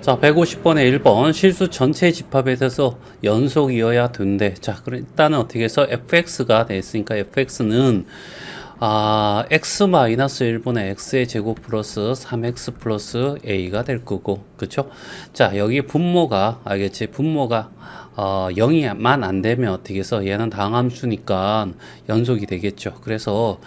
자, 150번에 1번 실수 전체 집합에 대해서 연속이어야 된대. 자, 그럼 일단은 어떻게 해서 fx가 됐으니까 fx는 x-1분의 x의 제곱 플러스 3x 플러스 a가 될 거고, 그쵸? 자, 여기 분모가, 알겠지? 분모가 0이만 안 되면 어떻게 해서 얘는 당함수니까 연속이 되겠죠. 그래서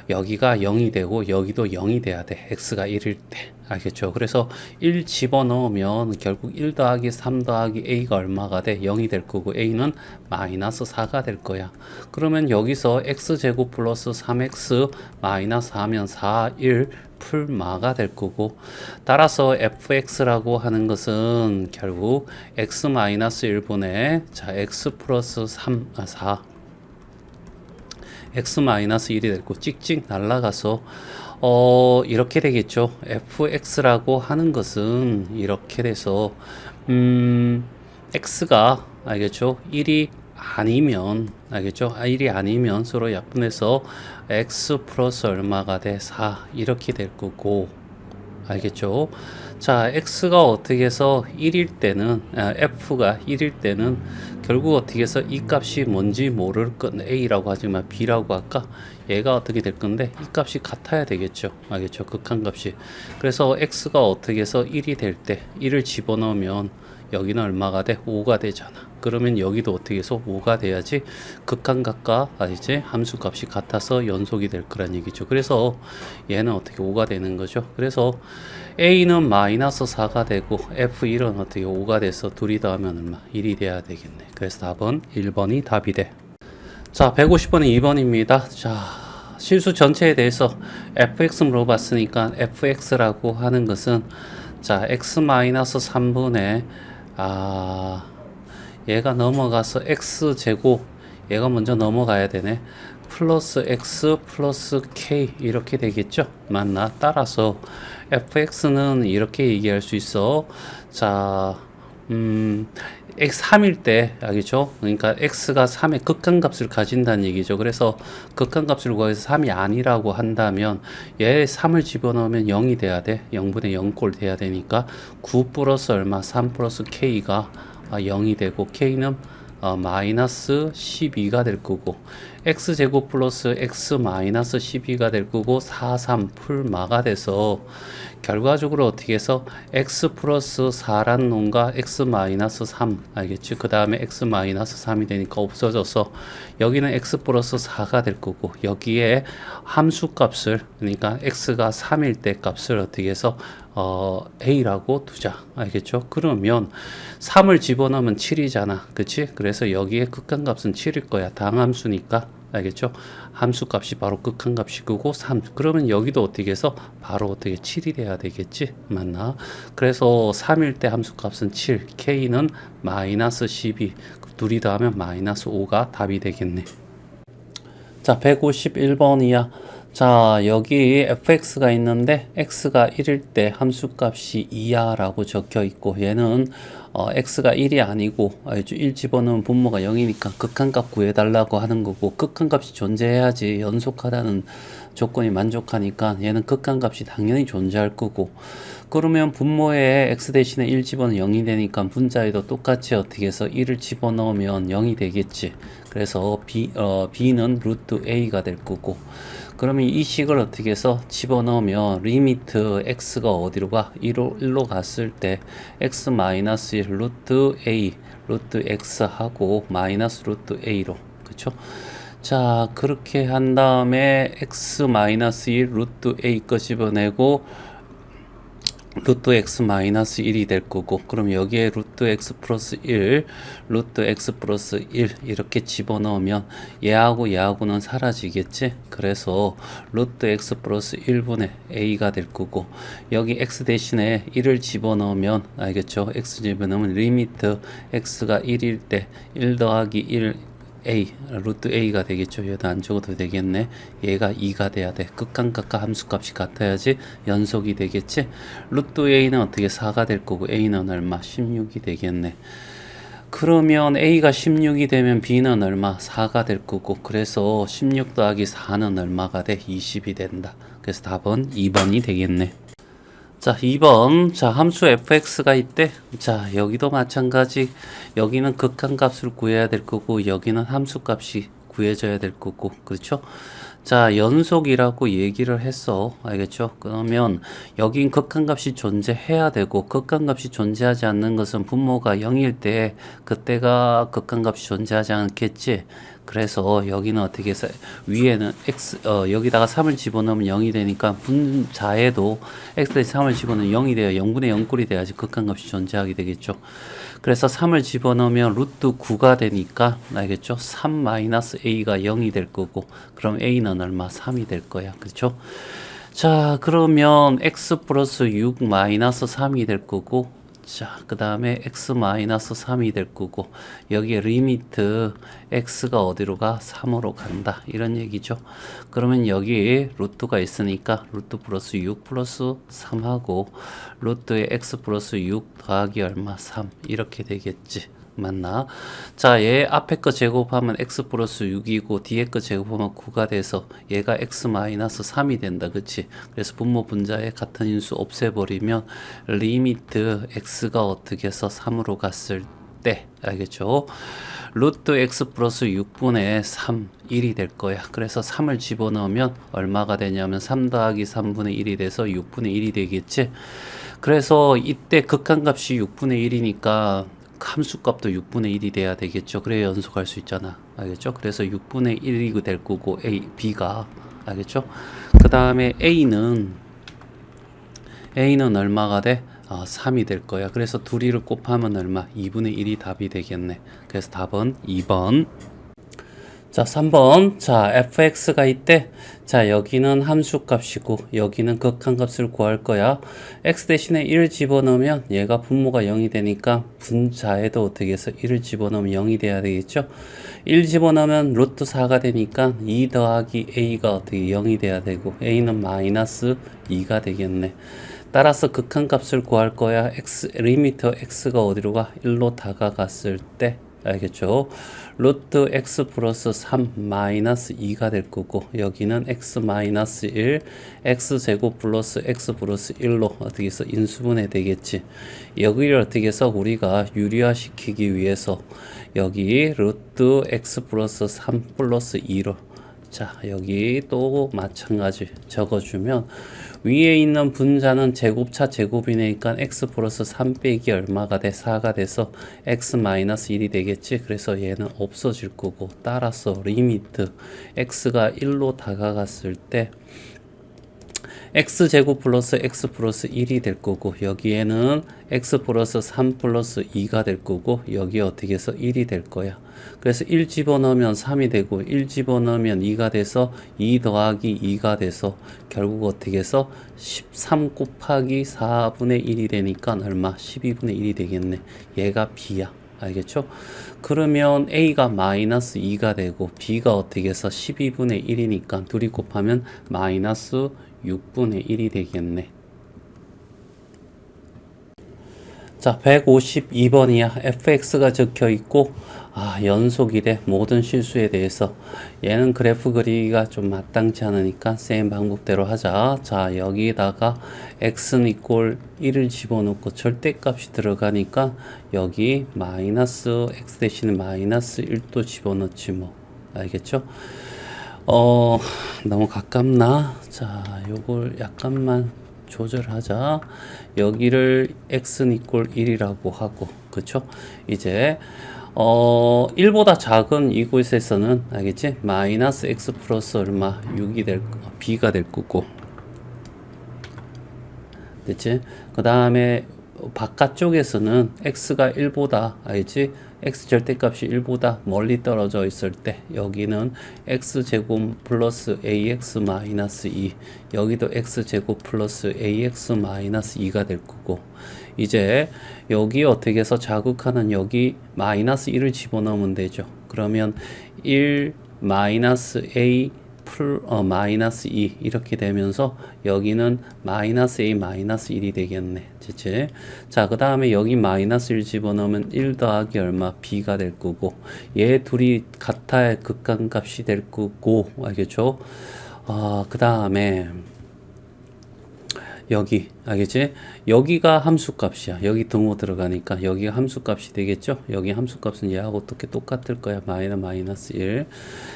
여기가 0이 되고 여기도 0이 돼야 돼. x가 1일 때. 알겠죠? 그래서 1 집어넣으면 결국 1 더하기 3 더하기 a가 얼마가 돼? 0이 될 거고 a는 마이너스 4가 될 거야. 그러면 여기서 x제곱 플러스 3x 마이너스 4면 4, 1 풀마가 될 거고, 따라서 fx라고 하는 것은 결국 x 마이너스 1분의 자 x 플러스 4 x 마이너스 1이 될 거고 찍찍 날라가서 이렇게 되겠죠. fx라고 하는 것은 이렇게 돼서 x가 알겠죠? 1이 아니면 알겠죠? 1이 아니면 서로 약분해서 x 플러스 얼마가 돼? 4 이렇게 될 거고, 알겠죠? 자, x가 어떻게 해서 1일 때는 f가 1일 때는 결국 어떻게 해서 이 값이 뭔지 모를 건 a라고 하지만 b라고 할까? 얘가 어떻게 될 건데 이 값이 같아야 되겠죠. 알겠죠? 극한값이. 그래서 x가 어떻게 해서 1이 될 때 1을 집어넣으면 여기는 얼마가 돼? 5가 되잖아. 그러면 여기도 어떻게 해서 5가 돼야지 극한값과 이제 함수값이 같아서 연속이 될 거란 얘기죠. 그래서 얘는 어떻게 5가 되는 거죠. 그래서 a는 마이너스 4가 되고 f1은 어떻게 5가 돼서 둘이 더하면 얼마? 1이 돼야 되겠네. 그래서 답은 1번이 답이 돼. 자, 150번은 2번입니다. 자, 실수 전체에 대해서 fx 물어봤으니까 fx라고 하는 것은 자, x-3분의 얘가 넘어가서 x제곱, 얘가 먼저 넘어가야 되네. 플러스 x 플러스 k 이렇게 되겠죠. 맞나? 따라서 fx는 이렇게 얘기할 수 있어. 자, x 3일 때, 알겠죠? 그러니까 x가 3의 극한값을 가진다는 얘기죠. 그래서 극한값을 구해서 3이 아니라고 한다면 얘 3을 집어넣으면 0이 돼야 돼. 0분의 0꼴 돼야 되니까 9 플러스 얼마? 3 플러스 k가 0이 되고 k는 마이너스 12가 될 거고 x제곱 플러스 x 마이너스 12가 될 거고 4, 3 풀마가 돼서 결과적으로 어떻게 해서 x 플러스 4란 놈과 x 마이너스 3 알겠지? 그 다음에 x 마이너스 3이 되니까 없어져서 여기는 x 플러스 4가 될 거고 여기에 함수 값을 그러니까 x가 3일 때 값을 어떻게 해서 a라고 두자. 알겠죠? 그러면 3을 집어넣으면 7이잖아. 그치? 그래서 여기에 극한값은 7일 거야. 당함수니까. 알겠죠? 함수값이 바로 극한값이고 3. 그러면 여기도 어떻게 해서 바로 어떻게 7이 돼야 되겠지? 맞나? 그래서 3일 때 함수값은 7. k는 마이너스 12. 둘이 더하면 마이너스 5가 답이 되겠네. 자, 151번이야. 자, 여기 fx가 있는데 x가 1일 때 함수값이 2야 라고 적혀 있고 얘는 x가 1이 아니고 1 집어넣으면 분모가 0이니까 극한값 구해달라고 하는 거고 극한값이 존재해야지 연속하다는 조건이 만족하니까 얘는 극한값이 당연히 존재할 거고 그러면 분모에 x 대신에 1 집어넣으면 0이 되니까 분자에도 똑같이 어떻게 해서 1을 집어넣으면 0이 되겠지. 그래서 b는 루트 a가 될 거고 그러면 이 식을 어떻게 해서 집어넣으면 리미트 x가 어디로 가? 1로 갔을 때 x 마이너스 1 루트 a 루트 x 하고 마이너스 루트 a로 그쵸? 자 그렇게 한 다음에 x 마이너스 1 루트 a 거 집어내고 루트 x 마이너스 1이 될 거고 그럼 여기에 루트 x 플러스 1 루트 x 플러스 1 이렇게 집어넣으면 얘하고 얘하고는 사라지겠지. 그래서 루트 x 플러스 1분의 a가 될 거고 여기 x 대신에 1을 집어넣으면 알겠죠. x 집어넣으면 리미트 x가 1일 때 1 더하기 1 a 루트 a가 되겠죠. 얘도 안 적어도 되겠네. 얘가 2가 돼야 돼. 극한값과 함수값이 같아야지 연속이 되겠지. 루트 a는 어떻게 4가 될 거고 a는 얼마? 16이 되겠네. 그러면 a가 16이 되면 b는 얼마? 4가 될 거고 그래서 16 더하기 4는 얼마가 돼? 20이 된다. 그래서 답은 2번이 되겠네. 자, 2번. 자, 함수 fx가 있대. 자, 여기도 마찬가지. 여기는 극한값을 구해야 될 거고, 여기는 함수값이 구해져야 될 거고, 그렇죠? 자, 연속이라고 얘기를 했어. 알겠죠? 그러면 여긴 극한값이 존재해야 되고, 극한값이 존재하지 않는 것은 분모가 0일 때 그때가 극한값이 존재하지 않겠지. 그래서 여기는 어떻게 해서 위에는 여기다가 3을 집어넣으면 0이 되니까 분자에도 x에 3을 집어넣으면 0이 돼야 0분의 0꼴이 돼야지 극한값이 존재하게 되겠죠. 그래서 3을 집어넣으면 루트 9가 되니까 알겠죠? 3-a가 0이 될 거고, 그럼 a는 얼마? 3이 될 거야. 그렇죠? 자, 그러면 x 플러스 6 마이너스 3이 될 거고, 자, 그 다음에 x 마이너스 3이 될 거고, 여기에 리미트 x가 어디로 가? 3으로 간다. 이런 얘기죠. 그러면 여기 루트가 있으니까 루트 플러스 6 플러스 3하고 루트에 x 플러스 6 더하기 얼마? 3 이렇게 되겠지. 맞나? 자, 얘 앞에 거 제곱하면 x 플러스 6이고 뒤에 거 제곱하면 9가 돼서 얘가 x 마이너스 3이 된다. 그치? 그래서 분모 분자의 같은 인수 없애버리면 리미트 x가 어떻게 해서 3으로 갔을 때 알겠죠? 루트 x 플러스 6분의 3 1이 될 거야. 그래서 3을 집어넣으면 얼마가 되냐면 3 더하기 3분의 1이 돼서 6분의 1이 되겠지. 그래서 이때 극한값이 6분의 1이니까 함수값도 6분의 1이 돼야 되겠죠. 그래야 연속할 수 있잖아. 알겠죠? 그래서 6분의 1이 될 거고 B가 알겠죠? 그 다음에 A는 얼마가 돼? 3이 될 거야. 그래서 둘이를 곱하면 얼마? 2분의 1이 답이 되겠네. 그래서 답은 2번. 자, 3번. 자, fx가 있대. 자, 여기는 함수값이고 여기는 극한값을 구할 거야. x 대신에 1을 집어넣으면 얘가 분모가 0이 되니까 분자에도 어떻게 해서 1을 집어넣으면 0이 돼야 되겠죠. 1 집어넣으면 루트 4가 되니까 2 더하기 a가 어떻게 0이 돼야 되고 a는 마이너스 2가 되겠네. 따라서 극한값을 구할 거야. 리미터 x가 어디로 가? 1로 다가갔을 때 알겠죠? 루트 x 플러스 3 마이너스 2가 될 거고 여기는 x 마이너스 1 x 제곱 플러스 x 플러스 1로 어떻게 해서 인수분해 되겠지. 여기를 어떻게 해서 우리가 유리화 시키기 위해서 여기 루트 x 플러스 3 플러스 2로 자, 여기 또 마찬가지 적어주면 위에 있는 분자는 제곱차 제곱이니까 x 플러스 3 빼기 얼마가 돼? 4가 돼서 x 마이너스 1이 되겠지. 그래서 얘는 없어질 거고 따라서 리미트 x가 1로 다가갔을 때 x제곱 플러스 x 플러스 1이 될 거고 여기에는 x 플러스 3 플러스 2가 될 거고 여기 어떻게 해서 1이 될 거야. 그래서 1 집어넣으면 3이 되고 1 집어넣으면 2가 돼서 2 더하기 2가 돼서 결국 어떻게 해서 13 곱하기 4분의 1이 되니까 얼마? 12분의 1이 되겠네. 얘가 B야. 알겠죠? 그러면 A가 마이너스 2가 되고 B가 어떻게 해서 12분의 1이니까 둘이 곱하면 마이너스 6분의 1이 되겠네. 자, 152번이야. fx가 적혀 있고 연속이래. 모든 실수에 대해서 얘는 그래프 그리기가 좀 마땅치 않으니까 쌤 방법대로 하자. 자, 여기다가 x는 이꼴 1을 집어넣고 절대값이 들어가니까 여기 마이너스 x 대신에 마이너스 1도 집어넣지 뭐. 알겠죠? 너무 가깝나? 자, 요걸 약간만 조절하자. 여기를 x는 이꼴 1이라고 하고, 그쵸? 이제 1보다 작은 이곳에서는 알겠지? 마이너스 x 플러스 얼마? 6이 b가 될 거고, 됐지? 그 다음에 바깥쪽에서는 x가 1보다 알겠지? x 절대값이 1보다 멀리 떨어져 있을 때 여기는 x제곱 플러스 ax 마이너스 2 여기도 x제곱 플러스 ax 마이너스 2가 될 거고 이제 여기 어떻게 해서 자극하는 여기 마이너스 1을 집어넣으면 되죠. 그러면 1 마이너스 a 마이너스 2 이렇게 되면서 여기는 마이너스 a 마이너스 1이 되겠네. 그치? 자, 그 다음에 여기 마이너스 1 집어넣으면 1 더하기 얼마? b가 될 거고 얘 둘이 같아야 극한값이 될 거고 알겠죠? 그 다음에 여기 알겠지? 여기가 함수값이야. 여기 등호 들어가니까 여기가 함수값이 되겠죠? 여기 함수값은 얘하고 어떻게 똑같을 거야. 마이너스 1.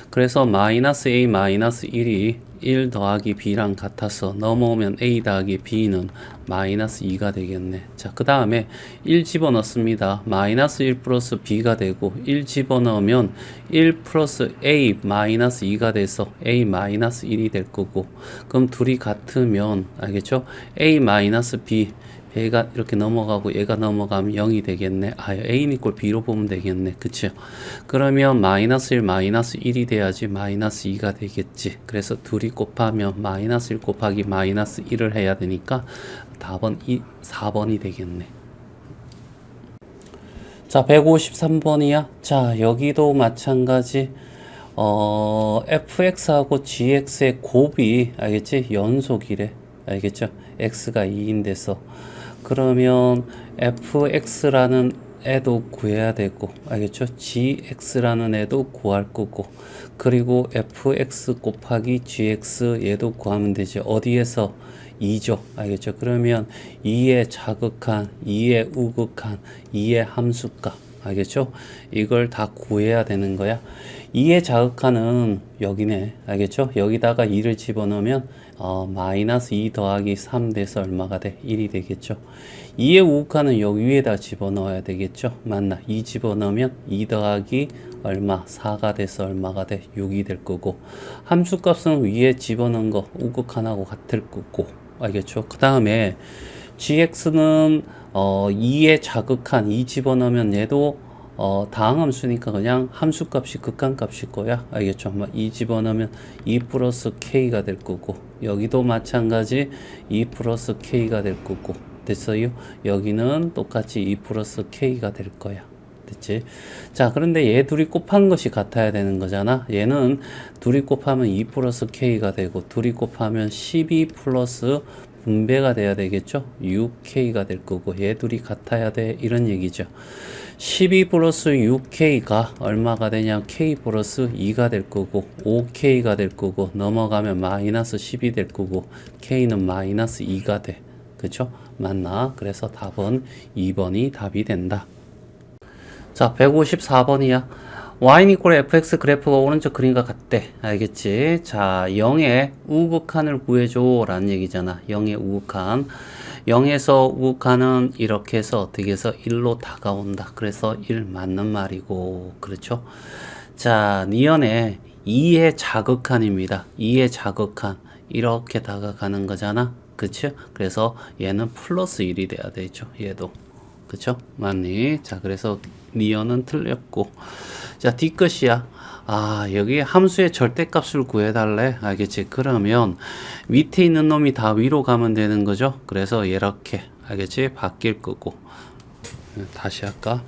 그래서 마이너스 a 마이너스 1이 1 더하기 b랑 같아서 넘어오면 a 더하기 b는 마이너스 2가 되겠네. 자, 그 다음에 1 집어넣습니다. 마이너스 1 플러스 b가 되고 1 집어넣으면 1 플러스 a 마이너스 2가 돼서 a 마이너스 1이 될 거고, 그럼 둘이 같으면 알겠죠? a 마이너스 b, 얘가 이렇게 넘어가고 얘가 넘어가면 0이 되겠네. 아, a는 이꼴 b로 보면 되겠네. 그쵸? 그러면 마이너스 1 마이너스 1이 돼야지 마이너스 2가 되겠지. 그래서 둘이 곱하면 마이너스 1 곱하기 마이너스 1을 해야 되니까 답은 4번이 되겠네. 자, 153번이야. 자, 여기도 마찬가지. fx하고 gx의 곱이 알겠지? 연속이래. 알겠죠? x가 2인데서 그러면 fx라는 애도 구해야 되고, 알겠죠? gx라는 애도 구할 거고, 그리고 fx 곱하기 gx 얘도 구하면 되지. 어디에서? 2죠. 알겠죠? 그러면 2의 자극한, 2의 우극한, 2의 함수값, 알겠죠? 이걸 다 구해야 되는 거야. 2의 자극한은 여기네. 알겠죠? 여기다가 2를 집어넣으면 마이너스 2 더하기 3 돼서 얼마가 돼? 1이 되겠죠. 2의 우극한은 여기 위에다 집어넣어야 되겠죠. 맞나? 2 집어넣으면 2 더하기 얼마? 4가 돼서 얼마가 돼? 6이 될 거고, 함수값은 위에 집어넣은 거 우극한하고 같을 거고, 알겠죠? 그 다음에 gx는 2의 자극한 2 집어넣으면 얘도 다항함수니까 그냥 함수값이 극한값일 거야. 알겠죠? 2 집어넣으면 2 플러스 k가 될 거고, 여기도 마찬가지 2 플러스 k가 될 거고, 됐어요? 여기는 똑같이 2 플러스 k가 될 거야. 됐지? 자, 그런데 얘 둘이 곱한 것이 같아야 되는 거잖아. 얘는 둘이 곱하면 2 플러스 k가 되고, 둘이 곱하면 12 플러스 분배가 돼야 되겠죠? 6k가 될 거고, 얘 둘이 같아야 돼. 이런 얘기죠. 12 플러스 6k가 얼마가 되냐? k 플러스 2가 될 거고, 5k가 될 거고, 넘어가면 마이너스 10이 될 거고, k는 마이너스 2가 돼. 그쵸? 맞나? 그래서 답은 2번이 답이 된다. 자, 154번이야. y 이퀄 fx 그래프가 오른쪽 그림과 같대. 알겠지? 자, 0의 우극한을 구해줘 라는 얘기잖아. 0의 우극한. 0에서 우극한은 이렇게 해서 어떻게 해서 1로 다가온다. 그래서 1 맞는 말이고, 그렇죠? 자, 니은에 2의 자극한입니다. 2의 자극한. 이렇게 다가가는 거잖아. 그치? 그래서 얘는 플러스 1이 돼야 되죠. 얘도. 그쵸? 맞니? 자, 그래서 니은은 틀렸고. 자, 뒤끝이야. 아, 여기 함수의 절대값을 구해달래. 알겠지? 그러면 밑에 있는 놈이 다 위로 가면 되는 거죠. 그래서 이렇게, 알겠지? 바뀔 거고. 다시 할까?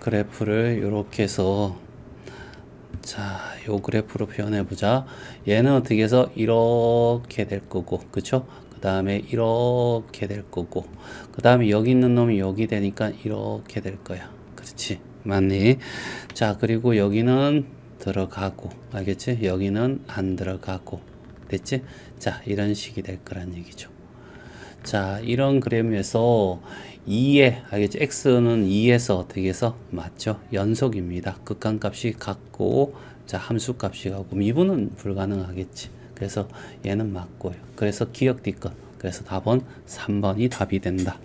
그래프를 이렇게 해서, 자, 요 그래프로 표현해보자. 얘는 어떻게 해서 이렇게 될 거고, 그쵸? 그 다음에 이렇게 될 거고, 그 다음에 여기 있는 놈이 여기 되니까 이렇게 될 거야. 그렇지? 맞니? 자, 그리고 여기는 들어가고, 알겠지? 여기는 안 들어가고, 됐지? 자, 이런 식이 될 거란 얘기죠. 자, 이런 그램에서 2에, 알겠지? x는 2에서 어떻게 해서 맞죠? 연속입니다. 극한값이 같고, 자, 함수값이 같고, 미분은 불가능하겠지. 그래서 얘는 맞고요. 그래서 기억 뒤끝. 그래서 답은 3번이 답이 된다.